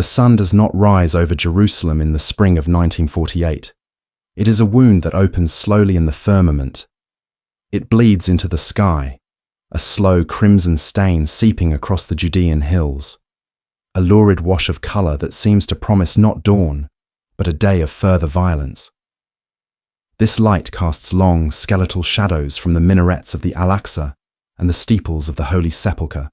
The sun does not rise over Jerusalem in the spring of 1948. It is a wound that opens slowly in the firmament. It bleeds into the sky, a slow crimson stain seeping across the Judean hills, a lurid wash of colour that seems to promise not dawn, but a day of further violence. This light casts long, skeletal shadows from the minarets of the Al-Aqsa and the steeples of the Holy Sepulchre,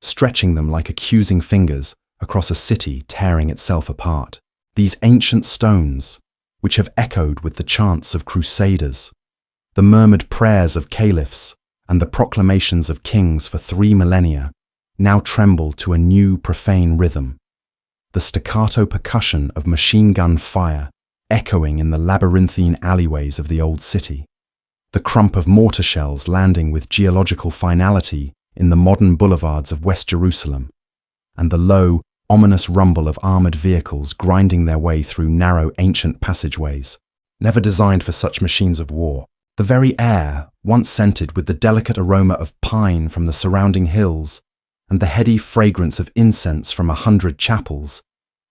stretching them like accusing fingers across a city tearing itself apart. These ancient stones, which have echoed with the chants of crusaders, the murmured prayers of caliphs, and the proclamations of kings for 3 millennia, now tremble to a new profane rhythm. The staccato percussion of machine gun fire echoing in the labyrinthine alleyways of the old city, the crump of mortar shells landing with geological finality in the modern boulevards of West Jerusalem, and the low, ominous rumble of armoured vehicles grinding their way through narrow ancient passageways, never designed for such machines of war. The very air, once scented with the delicate aroma of pine from the surrounding hills and the heady fragrance of incense from 100 chapels,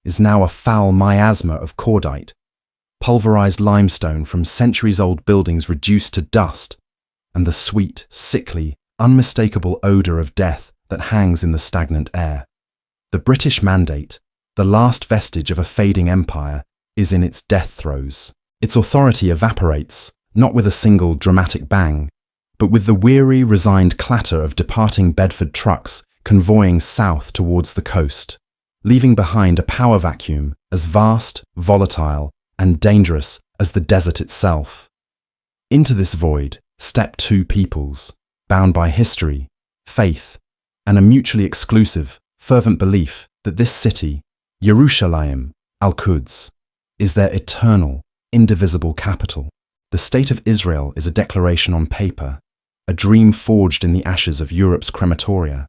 is now a foul miasma of cordite, pulverized limestone from centuries-old buildings reduced to dust, and the sweet, sickly, unmistakable odour of death that hangs in the stagnant air. The British Mandate, the last vestige of a fading empire, is in its death throes. Its authority evaporates, not with a single dramatic bang, but with the weary, resigned clatter of departing Bedford trucks convoying south towards the coast, leaving behind a power vacuum as vast, volatile, and dangerous as the desert itself. Into this void step 2 peoples, bound by history, faith, and a mutually exclusive, fervent belief that this city, Yerushalayim, Al-Quds, is their eternal, indivisible capital. The State of Israel is a declaration on paper, a dream forged in the ashes of Europe's crematoria,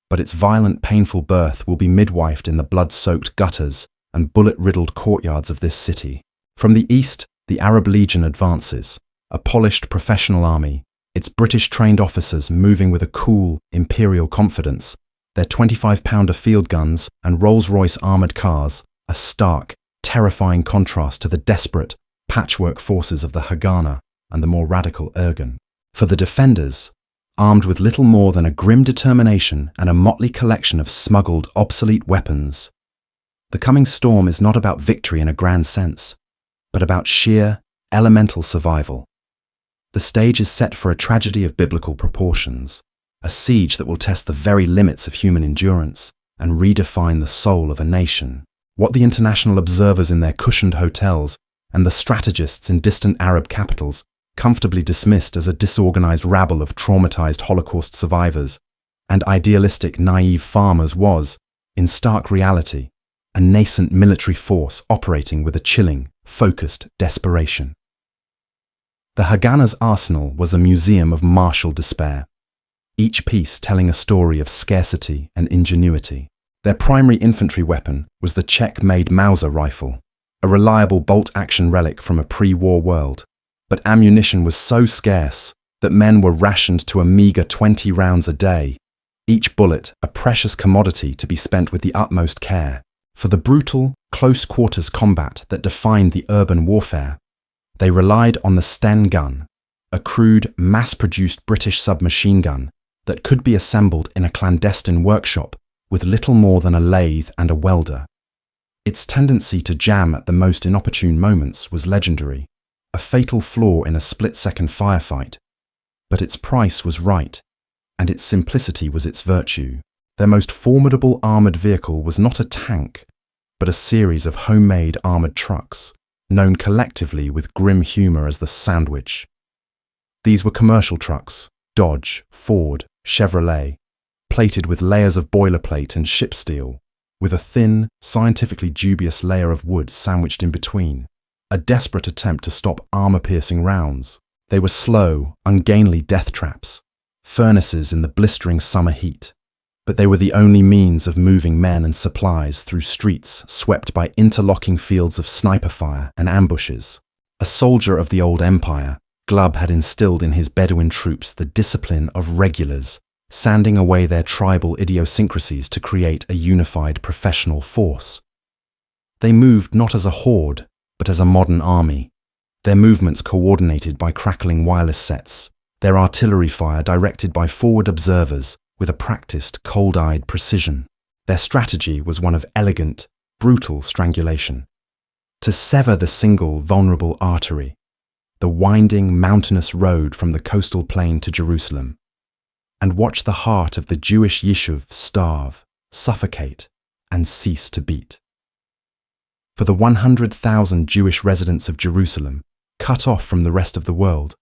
but its violent, painful birth will be midwifed in the blood-soaked gutters and bullet-riddled courtyards of this city. From the east, the Arab Legion advances, a polished professional army, its British-trained officers moving with a cool, imperial confidence, their 25-pounder field guns and Rolls-Royce armoured cars, a stark, terrifying contrast to the desperate, patchwork forces of the Haganah and the more radical Irgun. For the defenders, armed with little more than a grim determination and a motley collection of smuggled, obsolete weapons, the coming storm is not about victory in a grand sense, but about sheer, elemental survival. The stage is set for a tragedy of biblical proportions, a siege that will test the very limits of human endurance and redefine the soul of a nation. What the international observers in their cushioned hotels and the strategists in distant Arab capitals comfortably dismissed as a disorganized rabble of traumatized Holocaust survivors and idealistic, naive farmers was, in stark reality, a nascent military force operating with a chilling, focused desperation. The Haganah's arsenal was a museum of martial despair, each piece telling a story of scarcity and ingenuity. Their primary infantry weapon was the Czech-made Mauser rifle, a reliable bolt-action relic from a pre-war world, but ammunition was so scarce that men were rationed to a meagre 20 rounds a day, each bullet a precious commodity to be spent with the utmost care. For the brutal, close-quarters combat that defined the urban warfare, they relied on the Sten gun, a crude, mass-produced British submachine gun that could be assembled in a clandestine workshop with little more than a lathe and a welder. Its tendency to jam at the most inopportune moments was legendary, a fatal flaw in a split-second firefight, but its price was right, and its simplicity was its virtue. Their most formidable armoured vehicle was not a tank, but a series of homemade armoured trucks, known collectively with grim humour as the Sandwich. These were commercial trucks, Dodge, Ford, Chevrolet, plated with layers of boilerplate and ship steel, with a thin, scientifically dubious layer of wood sandwiched in between, a desperate attempt to stop armour-piercing rounds. They were slow, ungainly death traps, furnaces in the blistering summer heat, but they were the only means of moving men and supplies through streets swept by interlocking fields of sniper fire and ambushes. A soldier of the old empire, Glubb had instilled in his Bedouin troops the discipline of regulars, sanding away their tribal idiosyncrasies to create a unified professional force. They moved not as a horde, but as a modern army. Their movements coordinated by crackling wireless sets, their artillery fire directed by forward observers with a practiced, cold-eyed precision. Their strategy was one of elegant, brutal strangulation. To sever the single vulnerable artery, the winding mountainous road from the coastal plain to Jerusalem, and watch the heart of the Jewish Yishuv starve, suffocate, and cease to beat. For the 100,000 Jewish residents of Jerusalem, cut off from the rest of the world,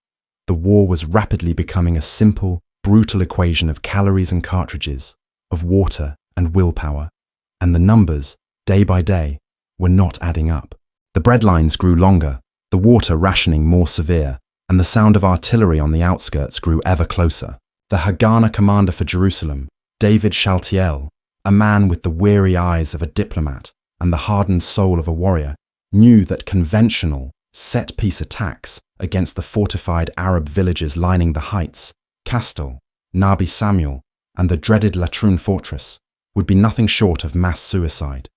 the war was rapidly becoming a simple, brutal equation of calories and cartridges, of water and willpower, and the numbers, day by day, were not adding up. The breadlines grew longer, the water rationing more severe, and the sound of artillery on the outskirts grew ever closer. The Haganah commander for Jerusalem, David Shaltiel, a man with the weary eyes of a diplomat and the hardened soul of a warrior, knew that conventional, set-piece attacks against the fortified Arab villages lining the heights, Castel, Nabi Samuel, and the dreaded Latrun fortress would be nothing short of mass suicide.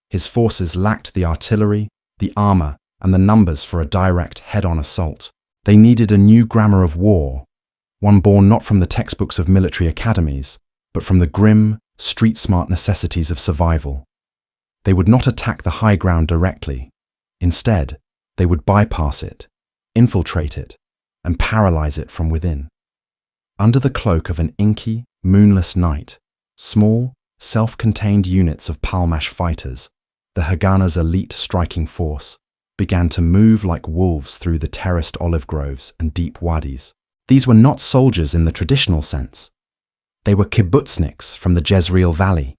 His forces lacked the artillery, the armor, and the numbers for a direct head-on assault. They needed a new grammar of war, one born not from the textbooks of military academies, but from the grim, street-smart necessities of survival. They would not attack the high ground directly. Instead, they would bypass it, infiltrate it, and paralyze it from within. Under the cloak of an inky, moonless night, small, self-contained units of Palmash fighters, the Haganah's elite striking force, began to move like wolves through the terraced olive groves and deep wadis. These were not soldiers in the traditional sense. They were kibbutzniks from the Jezreel Valley,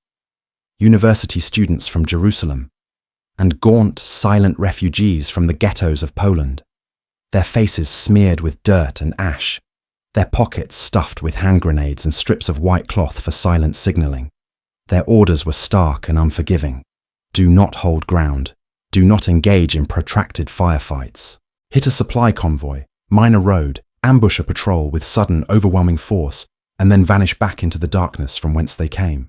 university students from Jerusalem, and gaunt, silent refugees from the ghettos of Poland, their faces smeared with dirt and ash, their pockets stuffed with hand grenades and strips of white cloth for silent signaling. Their orders were stark and unforgiving. Do not hold ground. Do not engage in protracted firefights. Hit a supply convoy, mine a road, ambush a patrol with sudden, overwhelming force, and then vanish back into the darkness from whence they came.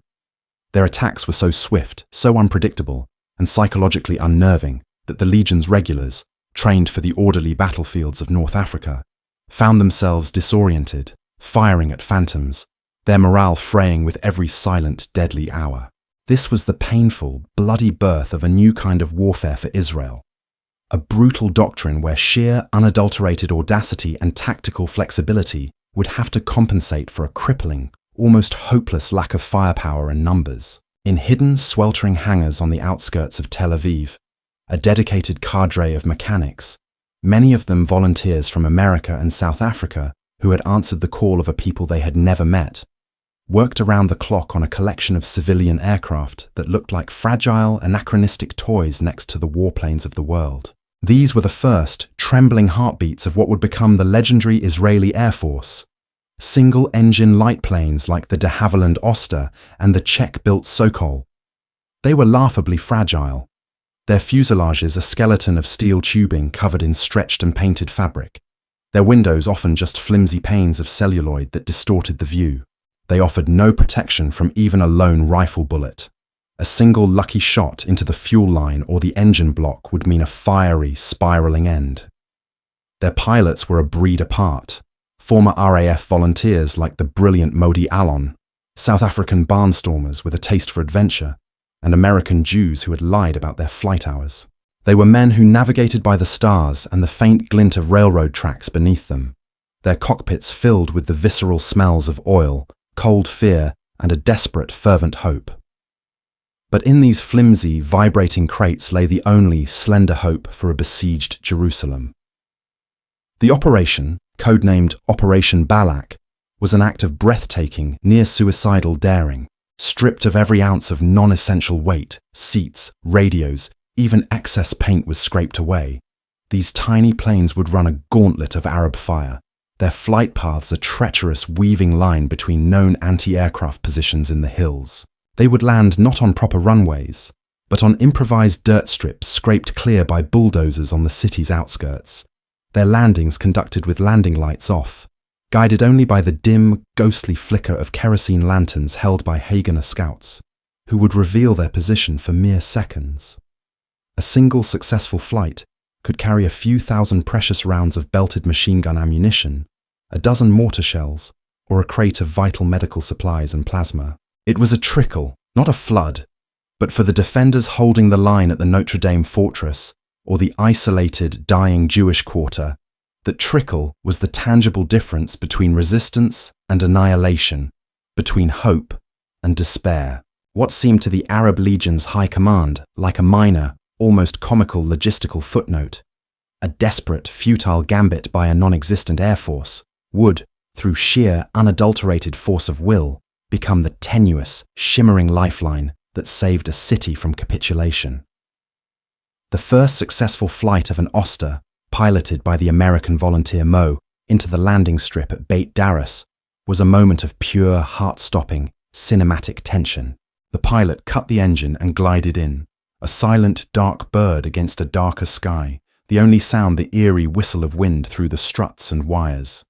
Their attacks were so swift, so unpredictable, and psychologically unnerving that the Legion's regulars, trained for the orderly battlefields of North Africa, found themselves disoriented, firing at phantoms, their morale fraying with every silent, deadly hour. This was the painful, bloody birth of a new kind of warfare for Israel. A brutal doctrine where sheer, unadulterated audacity and tactical flexibility would have to compensate for a crippling, almost hopeless lack of firepower and numbers. In hidden, sweltering hangars on the outskirts of Tel Aviv, a dedicated cadre of mechanics, many of them volunteers from America and South Africa who had answered the call of a people they had never met, worked around the clock on a collection of civilian aircraft that looked like fragile, anachronistic toys next to the warplanes of the world. These were the first, trembling heartbeats of what would become the legendary Israeli Air Force. Single-engine light planes like the de Havilland Oster and the Czech-built Sokol. They were laughably fragile, their fuselages a skeleton of steel tubing covered in stretched and painted fabric, their windows often just flimsy panes of celluloid that distorted the view. They offered no protection from even a lone rifle bullet. A single lucky shot into the fuel line or the engine block would mean a fiery, spiraling end. Their pilots were a breed apart. Former RAF volunteers like the brilliant Modi Alon, South African barnstormers with a taste for adventure, and American Jews who had lied about their flight hours. They were men who navigated by the stars and the faint glint of railroad tracks beneath them, their cockpits filled with the visceral smells of oil, cold fear, and a desperate, fervent hope. But in these flimsy, vibrating crates lay the only slender hope for a besieged Jerusalem. The operation, codenamed Operation Balak, was an act of breathtaking, near-suicidal daring, stripped of every ounce of non-essential weight, seats, radios, even excess paint was scraped away. These tiny planes would run a gauntlet of Arab fire, their flight paths a treacherous weaving line between known anti-aircraft positions in the hills. They would land not on proper runways, but on improvised dirt strips scraped clear by bulldozers on the city's outskirts, their landings conducted with landing lights off, guided only by the dim, ghostly flicker of kerosene lanterns held by Haganah scouts, who would reveal their position for mere seconds. A single successful flight could carry a few thousand precious rounds of belted machine gun ammunition, a dozen mortar shells, or a crate of vital medical supplies and plasma. It was a trickle, not a flood, but for the defenders holding the line at the Notre Dame fortress or the isolated, dying Jewish quarter, that trickle was the tangible difference between resistance and annihilation, between hope and despair. What seemed to the Arab Legion's high command like a minor, almost comical logistical footnote, a desperate, futile gambit by a non-existent air force, would, through sheer, unadulterated force of will, become the tenuous, shimmering lifeline that saved a city from capitulation. The first successful flight of an Oster, piloted by the American volunteer Mo, into the landing strip at Beit Daras, was a moment of pure, heart-stopping, cinematic tension. The pilot cut the engine and glided in, a silent, dark bird against a darker sky, the only sound the eerie whistle of wind through the struts and wires.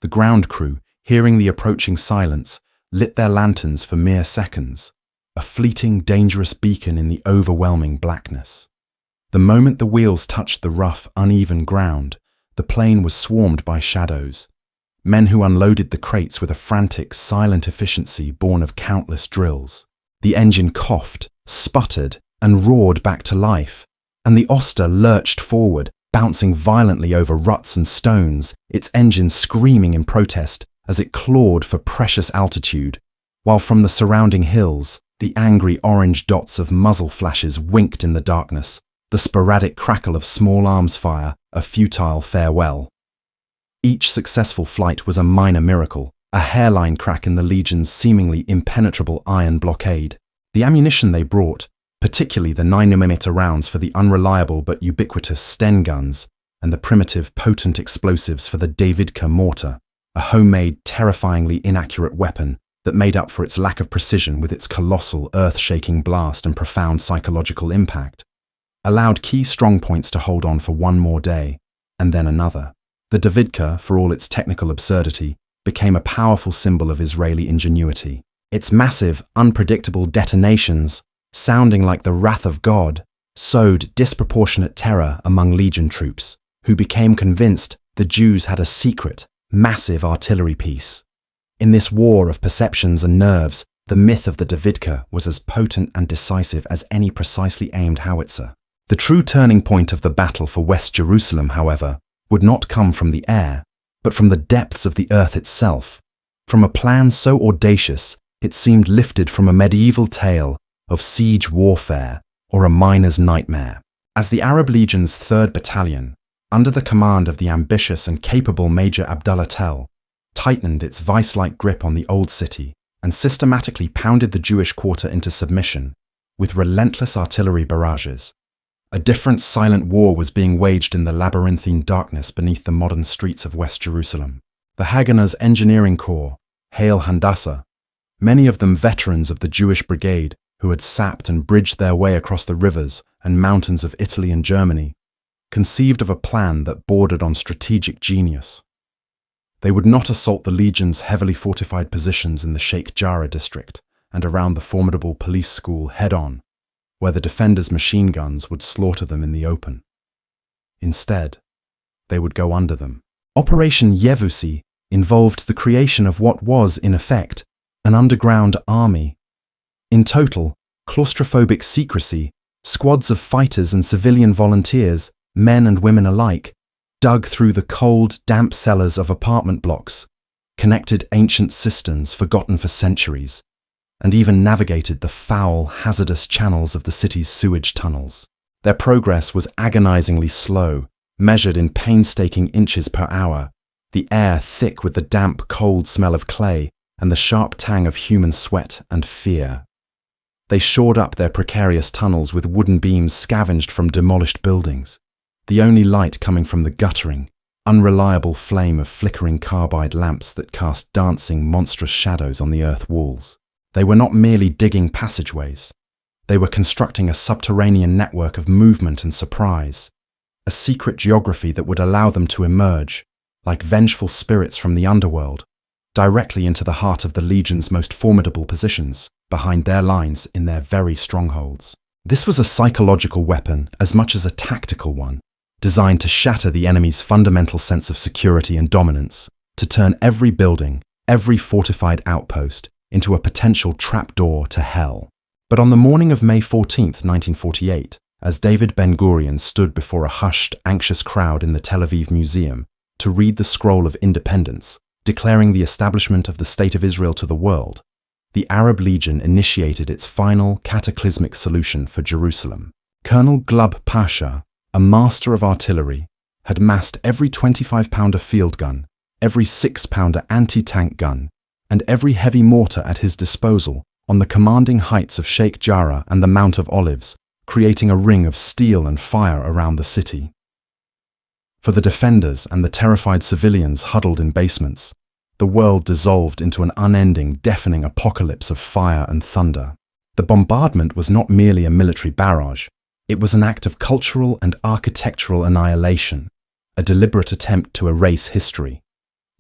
The ground crew, hearing the approaching silence, lit their lanterns for mere seconds, a fleeting, dangerous beacon in the overwhelming blackness. The moment the wheels touched the rough, uneven ground, the plane was swarmed by shadows, men who unloaded the crates with a frantic, silent efficiency born of countless drills. The engine coughed, sputtered, and roared back to life, and the Oster lurched forward, bouncing violently over ruts and stones, its engine screaming in protest as it clawed for precious altitude, while from the surrounding hills, the angry orange dots of muzzle flashes winked in the darkness, the sporadic crackle of small arms fire a futile farewell. Each successful flight was a minor miracle, a hairline crack in the Legion's seemingly impenetrable iron blockade. The ammunition they brought, particularly the 9mm rounds for the unreliable but ubiquitous Sten guns and the primitive, potent explosives for the Davidka mortar, a homemade, terrifyingly inaccurate weapon that made up for its lack of precision with its colossal, earth-shaking blast and profound psychological impact, allowed key strongpoints to hold on for one more day, and then another. The Davidka, for all its technical absurdity, became a powerful symbol of Israeli ingenuity. Its massive, unpredictable detonations, sounding like the wrath of God, sowed disproportionate terror among Legion troops, who became convinced the Jews had a secret, massive artillery piece. In this war of perceptions and nerves, the myth of the Davidka was as potent and decisive as any precisely aimed howitzer. The true turning point of the battle for West Jerusalem, however, would not come from the air, but from the depths of the earth itself, from a plan so audacious it seemed lifted from a medieval tale of siege warfare or a miner's nightmare. As the Arab Legion's 3rd Battalion, under the command of the ambitious and capable Major Abdullah Tell, tightened its vice-like grip on the Old City and systematically pounded the Jewish quarter into submission with relentless artillery barrages, a different silent war was being waged in the labyrinthine darkness beneath the modern streets of West Jerusalem. The Haganah's engineering corps, Hail Handassa, many of them veterans of the Jewish brigade who had sapped and bridged their way across the rivers and mountains of Italy and Germany, conceived of a plan that bordered on strategic genius. They would not assault the Legion's heavily fortified positions in the Sheikh Jarrah district and around the formidable police school head-on, where the defenders' machine guns would slaughter them in the open. Instead, they would go under them. Operation Yevusi involved the creation of what was, in effect, an underground army. In total, claustrophobic secrecy, squads of fighters and civilian volunteers, men and women alike, dug through the cold, damp cellars of apartment blocks, connected ancient cisterns forgotten for centuries, and even navigated the foul, hazardous channels of the city's sewage tunnels. Their progress was agonizingly slow, measured in painstaking inches per hour, the air thick with the damp, cold smell of clay and the sharp tang of human sweat and fear. They shored up their precarious tunnels with wooden beams scavenged from demolished buildings, the only light coming from the guttering, unreliable flame of flickering carbide lamps that cast dancing, monstrous shadows on the earth walls. They were not merely digging passageways. They were constructing a subterranean network of movement and surprise, a secret geography that would allow them to emerge, like vengeful spirits from the underworld, directly into the heart of the Legion's most formidable positions, behind their lines in their very strongholds. This was a psychological weapon as much as a tactical one, designed to shatter the enemy's fundamental sense of security and dominance, to turn every building, every fortified outpost, into a potential trapdoor to hell. But on the morning of May 14, 1948, as David Ben-Gurion stood before a hushed, anxious crowd in the Tel Aviv Museum to read the scroll of independence, declaring the establishment of the State of Israel to the world, the Arab Legion initiated its final cataclysmic solution for Jerusalem. Colonel Glub Pasha, a master of artillery, had massed every 25-pounder field gun, every 6-pounder anti-tank gun, and every heavy mortar at his disposal on the commanding heights of Sheikh Jarrah and the Mount of Olives, creating a ring of steel and fire around the city. For the defenders and the terrified civilians huddled in basements, the world dissolved into an unending, deafening apocalypse of fire and thunder. The bombardment was not merely a military barrage, it was an act of cultural and architectural annihilation, a deliberate attempt to erase history.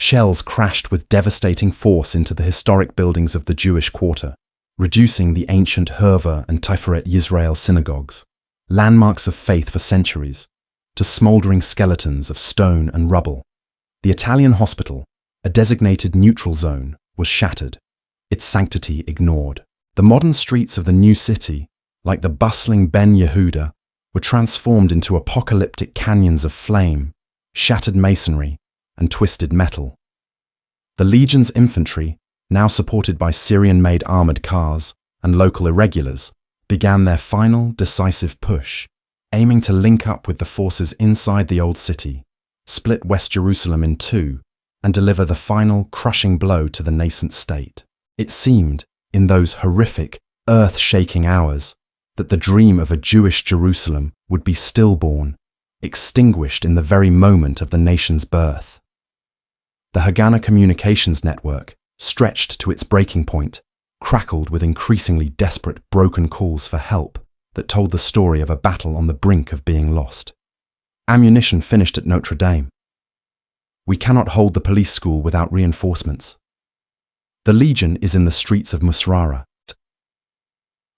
Shells crashed with devastating force into the historic buildings of the Jewish quarter, reducing the ancient Herva and Tiferet Yisrael synagogues, landmarks of faith for centuries, to smouldering skeletons of stone and rubble. The Italian hospital, a designated neutral zone, was shattered, its sanctity ignored. The modern streets of the new city, like the bustling Ben Yehuda, were transformed into apocalyptic canyons of flame, shattered masonry, and twisted metal. The Legion's infantry, now supported by Syrian-made armoured cars and local irregulars, began their final, decisive push, aiming to link up with the forces inside the Old City, split West Jerusalem in two, and deliver the final, crushing blow to the nascent state. It seemed, in those horrific, earth-shaking hours, that the dream of a Jewish Jerusalem would be stillborn, extinguished in the very moment of the nation's birth. The Haganah communications network, stretched to its breaking point, crackled with increasingly desperate, broken calls for help that told the story of a battle on the brink of being lost. Ammunition finished at Notre Dame. We cannot hold the police school without reinforcements. The Legion is in the streets of Musrara.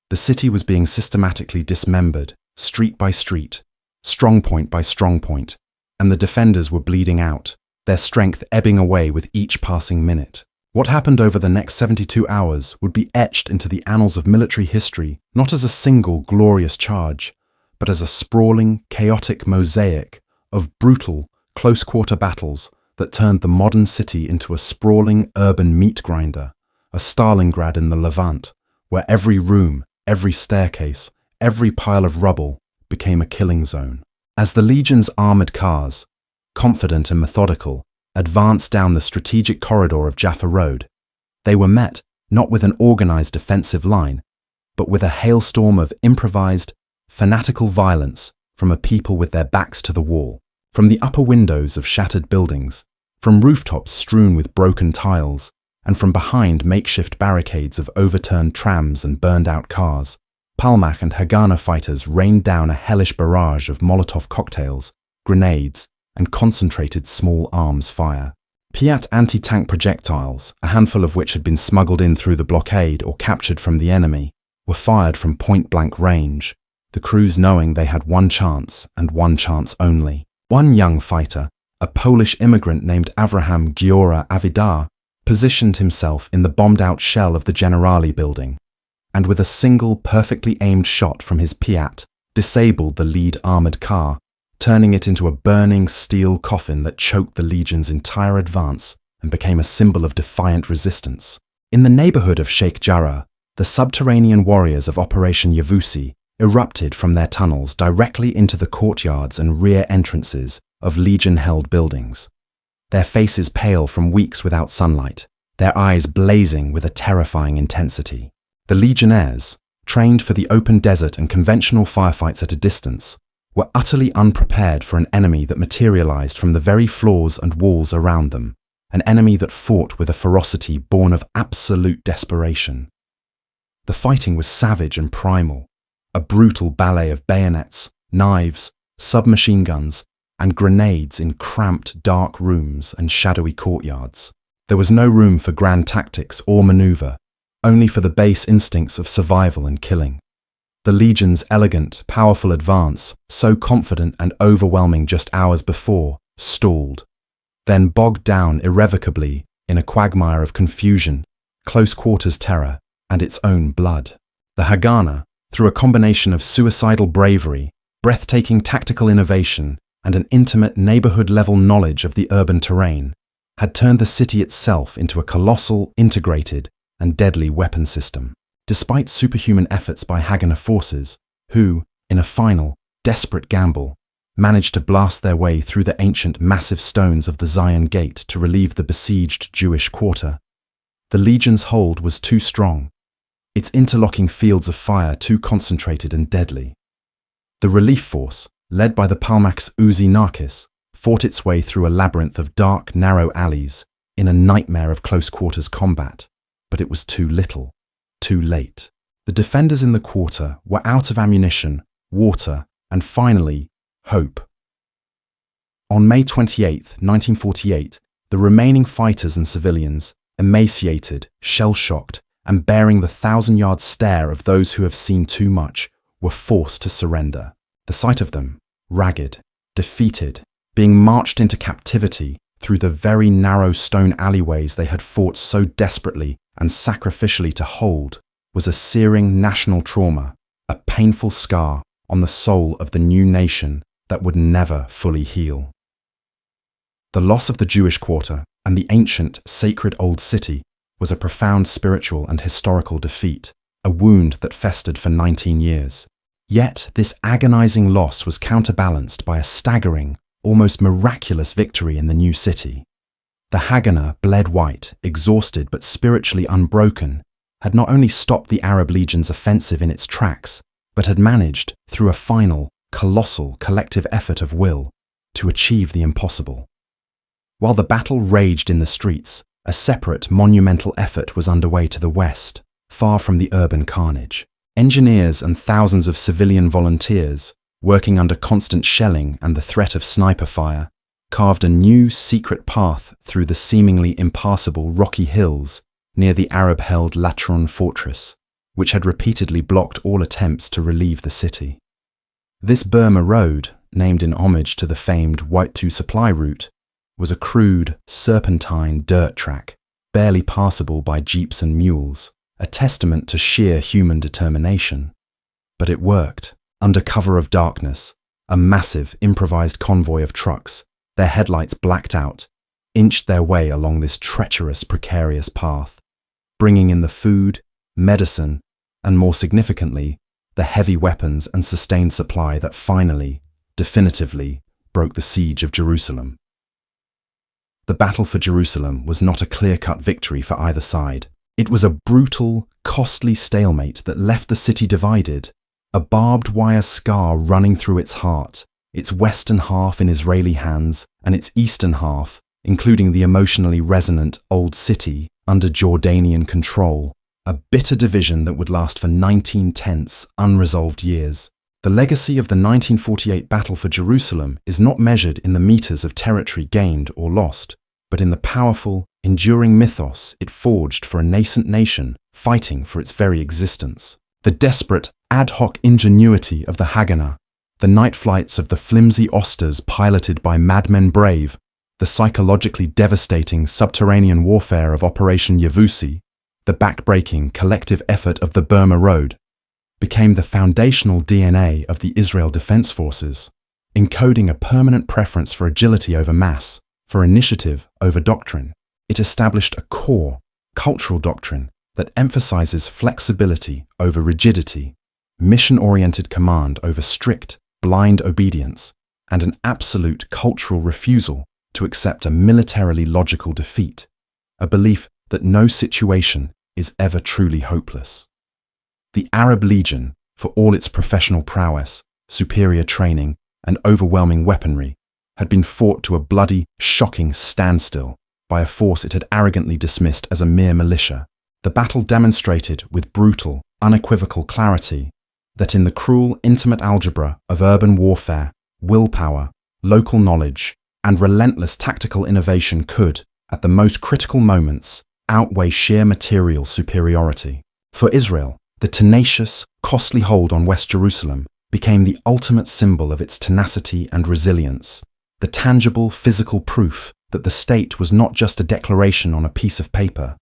The city was being systematically dismembered, street by street, strongpoint by strongpoint, and the defenders were bleeding out, their strength ebbing away with each passing minute. What happened over the next 72 hours would be etched into the annals of military history not as a single glorious charge, but as a sprawling, chaotic mosaic of brutal, close-quarter battles that turned the modern city into a sprawling urban meat grinder, a Stalingrad in the Levant, where every room, every staircase, every pile of rubble became a killing zone. As the Legion's armoured cars, confident and methodical, advanced down the strategic corridor of Jaffa Road, they were met not with an organised defensive line, but with a hailstorm of improvised, fanatical violence from a people with their backs to the wall. From the upper windows of shattered buildings, from rooftops strewn with broken tiles, and from behind makeshift barricades of overturned trams and burned-out cars, Palmach and Haganah fighters rained down a hellish barrage of Molotov cocktails, grenades, and concentrated small arms fire. Piat anti-tank projectiles, a handful of which had been smuggled in through the blockade or captured from the enemy, were fired from point-blank range, the crews knowing they had one chance and one chance only. One young fighter, a Polish immigrant named Avraham Giora Avidar, positioned himself in the bombed-out shell of the Generali building, and with a single perfectly aimed shot from his Piat, disabled the lead armoured car, turning it into a burning steel coffin that choked the Legion's entire advance and became a symbol of defiant resistance. In the neighbourhood of Sheikh Jarrah, the subterranean warriors of Operation Yavusi erupted from their tunnels directly into the courtyards and rear entrances of Legion-held buildings, their faces pale from weeks without sunlight, their eyes blazing with a terrifying intensity. The Legionnaires, trained for the open desert and conventional firefights at a distance, were utterly unprepared for an enemy that materialized from the very floors and walls around them, an enemy that fought with a ferocity born of absolute desperation. The fighting was savage and primal, a brutal ballet of bayonets, knives, submachine guns, and grenades in cramped, dark rooms and shadowy courtyards. There was no room for grand tactics or maneuver, only for the base instincts of survival and killing. The legion's elegant, powerful advance, so confident and overwhelming just hours before, stalled, then bogged down irrevocably in a quagmire of confusion, close-quarters terror, and its own blood. The Haganah, through a combination of suicidal bravery, breathtaking tactical innovation, and an intimate neighborhood-level knowledge of the urban terrain, had turned the city itself into a colossal, integrated, and deadly weapon system. Despite superhuman efforts by Haganah forces, who, in a final, desperate gamble, managed to blast their way through the ancient massive stones of the Zion Gate to relieve the besieged Jewish quarter, the legion's hold was too strong, its interlocking fields of fire too concentrated and deadly. The relief force, led by the Palmach's Uzi Narkis, fought its way through a labyrinth of dark, narrow alleys in a nightmare of close-quarters combat, but it was too little, too late. The defenders in the quarter were out of ammunition, water, and finally, hope. On May 28, 1948, the remaining fighters and civilians, emaciated, shell-shocked, and bearing the 1,000-yard stare of those who have seen too much, were forced to surrender. The sight of them, ragged, defeated, being marched into captivity through the very narrow stone alleyways they had fought so desperately and sacrificially to hold, was a searing national trauma, a painful scar on the soul of the new nation that would never fully heal. The loss of the Jewish quarter and the ancient, sacred old city was a profound spiritual and historical defeat, a wound that festered for 19 years. Yet this agonizing loss was counterbalanced by a staggering, almost miraculous victory in the new city. The Haganah, bled white, exhausted but spiritually unbroken, had not only stopped the Arab legion's offensive in its tracks, but had managed, through a final, colossal collective effort of will, to achieve the impossible. While the battle raged in the streets, a separate, monumental effort was underway to the west, far from the urban carnage. Engineers and thousands of civilian volunteers, working under constant shelling and the threat of sniper fire, carved a new secret path through the seemingly impassable rocky hills near the Arab-held Latrun fortress, which had repeatedly blocked all attempts to relieve the city. This Burma road, named in homage to the famed White-2 supply route, was a crude, serpentine dirt track, barely passable by jeeps and mules, a testament to sheer human determination. But it worked. Under cover of darkness, a massive, improvised convoy of trucks, their headlights blacked out, inched their way along this treacherous, precarious path, bringing in the food, medicine, and more significantly, the heavy weapons and sustained supply that finally, definitively, broke the siege of Jerusalem. The battle for Jerusalem was not a clear-cut victory for either side. It was a brutal, costly stalemate that left the city divided, a barbed wire scar running through its heart, its western half in Israeli hands and its eastern half, including the emotionally resonant Old City, under Jordanian control, a bitter division that would last for 19 tense, unresolved years. The legacy of the 1948 battle for Jerusalem is not measured in the meters of territory gained or lost, but in the powerful, enduring mythos it forged for a nascent nation fighting for its very existence. The desperate, ad hoc ingenuity of the Haganah, the night flights of the flimsy Osters piloted by madmen brave, the psychologically devastating subterranean warfare of Operation Yavusi, the back-breaking collective effort of the Burma Road, became the foundational DNA of the Israel Defense Forces, encoding a permanent preference for agility over mass, for initiative over doctrine. It established a core, cultural doctrine that emphasizes flexibility over rigidity, mission-oriented command over strict, blind obedience, and an absolute cultural refusal to accept a militarily logical defeat, a belief that no situation is ever truly hopeless. The Arab Legion, for all its professional prowess, superior training, and overwhelming weaponry, had been fought to a bloody, shocking standstill by a force it had arrogantly dismissed as a mere militia. The battle demonstrated with brutal, unequivocal clarity that in the cruel, intimate algebra of urban warfare, willpower, local knowledge, and relentless tactical innovation could, at the most critical moments, outweigh sheer material superiority. For Israel, The tenacious, costly hold on West Jerusalem became the ultimate symbol of its tenacity and resilience, the tangible, physical proof that the state was not just a declaration on a piece of paper,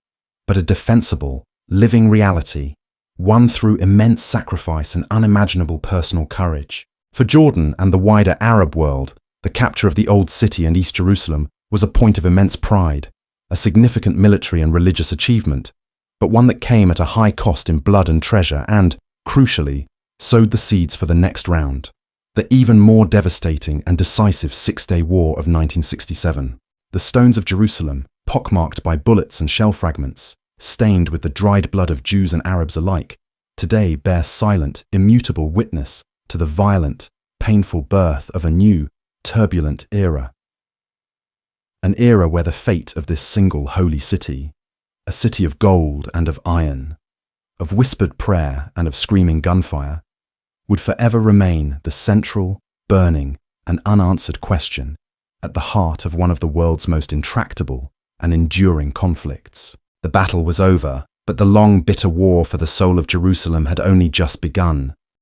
but a defensible, living reality, won through immense sacrifice and unimaginable personal courage. For Jordan and the wider Arab world, the capture of the Old City and East Jerusalem was a point of immense pride, a significant military and religious achievement, but one that came at a high cost in blood and treasure and, crucially, sowed the seeds for the next round, the even more devastating and decisive Six-Day War of 1967. The stones of Jerusalem, pockmarked by bullets and shell fragments, stained with the dried blood of Jews and Arabs alike, today bear silent, immutable witness to the violent, painful birth of a new, turbulent era. An era where the fate of this single holy city, a city of gold and of iron, of whispered prayer and of screaming gunfire, would forever remain the central, burning, and unanswered question at the heart of one of the world's most intractable and enduring conflicts. The battle was over, but the long, bitter war for the soul of Jerusalem had only just begun.